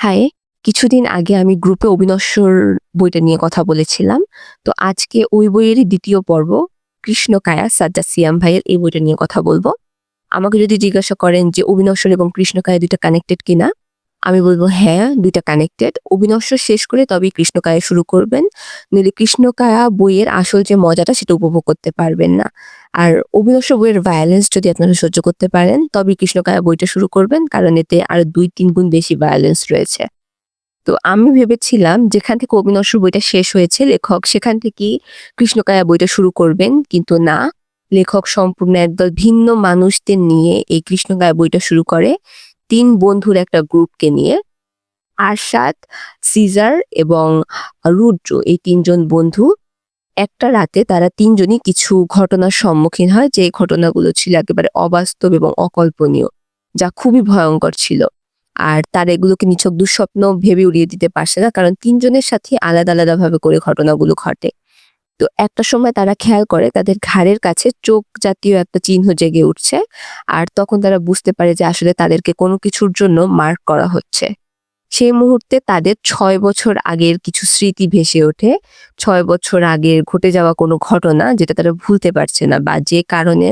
High! কিছুদিন আগে আমি গ্রুপে অবিনশ্বর বইটা নিয়ে কথা বলেছিলাম। তো আজকে ওই বইয়েরই ২য় পর্ব 'কৃষ্ণকায়া' সাজ্জাদ সিয়াম ভাইয়ের এই বইটা নিয়ে কথা বলব। আমাকে যদি জিজ্ঞাসা করেন যে অবিনশ্বর এবং কৃষ্ণকায়া ২ টা কানেক্টেড কিনা? আমি বলব হ্যাঁ, ২ টা কানেক্টেড। অবিনশ্বর শেষ করে তবেই কৃষ্ণকায়া শুরু করবেন। নইলে কৃষ্ণকায়া বইয়ের আসল যে মজাটা সেটা উপভোগ করতে পারবেন না। আর অবিনশ্বর বইয়ের ভায়োলেন্স যদি আপনারা সহ্য করতে পারেন তবেই কৃষ্ণকায়া বইটা শুরু করবেন। কারণ এতে আরো ২-৩ গুণ বেশি ভায়োলেন্স রয়েছে। তো আমি ভেবেছিলাম যেখান থেকে অবিনশ্বর বইটা শেষ হয়েছে লেখক সেখান থেকেই কৃষ্ণকায়া বইটা শুরু করবেন। কিন্তু না, লেখক সম্পূর্ণ একদল ভিন্ন মানুষদের নিয়ে এই কৃষ্ণকায়া বইটা শুরু করে ৩ বন্ধুর একটা গ্রুপকে নিয়ে। আরশাদ, সিজার এবং রুদ্র এই ৩ জন বন্ধু একটা রাতে তারা ৩ জনই কিছু ঘটনার সম্মুখীন হয় যে ঘটনাগুলো ছিল একেবারে অবাস্তব এবং অকল্পনীয়, যা খুবই ভয়ংকর ছিল। আর তারা এগুলোকে নিছক দুঃস্বপ্ন ভেবে উড়িয়ে দিতে পারছে না। কারণ ৩ জনের সাথেই আলাদা ভাবে করে ঘটনাগুলো ঘটে। তো একটা সময় তারা খেয়াল করে তাদের ঘাড়ের কাছে চোখ জাতীয় একটা চিহ্ন জেগে উঠছে। আর তখন তারা বুঝতে পারে যে আসলে তাদেরকে কোনো কিছুর জন্য মার্ক করা হচ্ছে। সেই মুহূর্তে তাদের ৬ বছর আগের কিছু স্মৃতি ভেসে ওঠে। ৬ বছর আগের ঘটে যাওয়া কোনো ঘটনা যেটা তারা ভুলতে পারছে না বা যে কারণে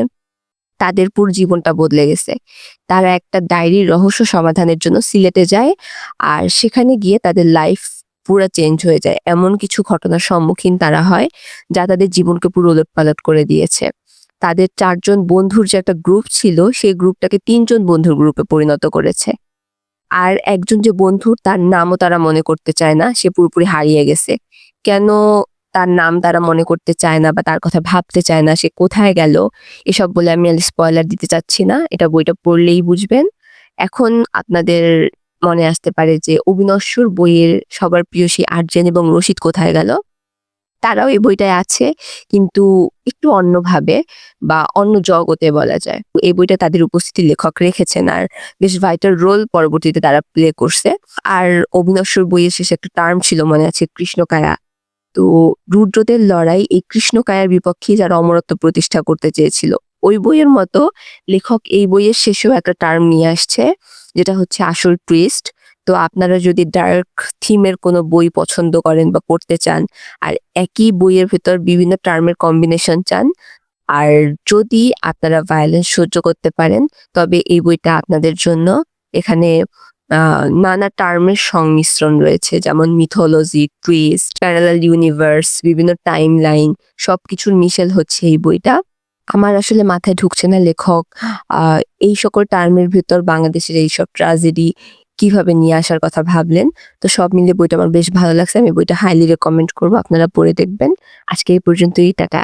তাদের পুরো জীবনটা বদলে গেছে। তারা একটা ডায়েরির রহস্য সমাধানের জন্য সিলেটে যায়। আর সেখানে গিয়ে তাদের লাইফ পুরা চেঞ্জ হয়ে যায়। এমন কিছু ঘটনার সম্মুখীন তারা হয়, যা তাদের জীবনকে পুরো ওলটপালট করে দিয়েছে। তাদের ৪ জন বন্ধুর যে একটা গ্রুপ ছিল, সেই গ্রুপটাকে ৩ জন বন্ধুর গ্রুপে পরিণত করেছে। আর একজন যে বন্ধু তার নামও তারা মনে করতে চায় না। সে পুরোপুরি হারিয়ে গেছে। কেন তার নাম তারা মনে করতে চায় না বা তার কথা ভাবতে চায় না, সে কোথায় গেল? এসব বলে আমি আর স্পয়লার দিতে চাচ্ছি না। এটা বইটা পড়লেই বুঝবেন। এখন আপনাদের মনে আসতে পারে যে অবিনশ্বর বইয়ের সবার প্রিয় সেই আর্যেন এবং রশিদ কোথায় গেল? তারাও এই বইটায় আছে, কিন্তু একটু অন্যভাবে বা অন্য জগতে বলা যায়। এই বইটা তাদের উপস্থিতি লেখক রেখেছেন আর বেশ ভাইটাল রোল পরবর্তীতে তারা প্লে করছে। আর অবিনশ্বর বইয়ের শেষে একটা টার্ম ছিল মনে আছে, কৃষ্ণকায়া। তো রুদ্রদের লড়াই এই কৃষ্ণকায়ার বিপক্ষে যারা অমরত্ব প্রতিষ্ঠা করতে চেয়েছিল। ওই বইয়ের মতো লেখক এই বইয়ের শেষেও একটা টার্ম নিয়ে আসছে, যেটা হচ্ছে আসল টুইস্ট। তো আপনারা যদি ডার্ক থিমের কোনো বই পছন্দ করেন বা পড়তে চান, আর একই বইয়ের ভেতর বিভিন্ন টার্মের কম্বিনেশন চান, আর যদি আপনারা ভায়োলেন্স সহ্য করতে পারেন, তবে এই বইটা আপনাদের জন্য। এখানে নানা টার্মের সংমিশ্রণ রয়েছে, যেমন মিথোলজি, টুইস্ট, প্যারালাল ইউনিভার্স, বিভিন্ন টাইমলাইন সবকিছুর মিশেল হচ্ছে এই বইটা। আমার আসলে মাথায় ঢুকছে না লেখক আ এই সকল টার্মের ভেতর বাংলাদেশের এইসব ট্র্যাজেডি কিভাবে নিয়ে আসার কথা ভাবলেন। তো সব মিলিয়ে বইটা আমার বেশ ভালো লাগছে। আমি বইটা হাইলি রেকমেন্ড করব। আপনারা পড়ে দেখবেন। আজকে এই পর্যন্তই। টাটা।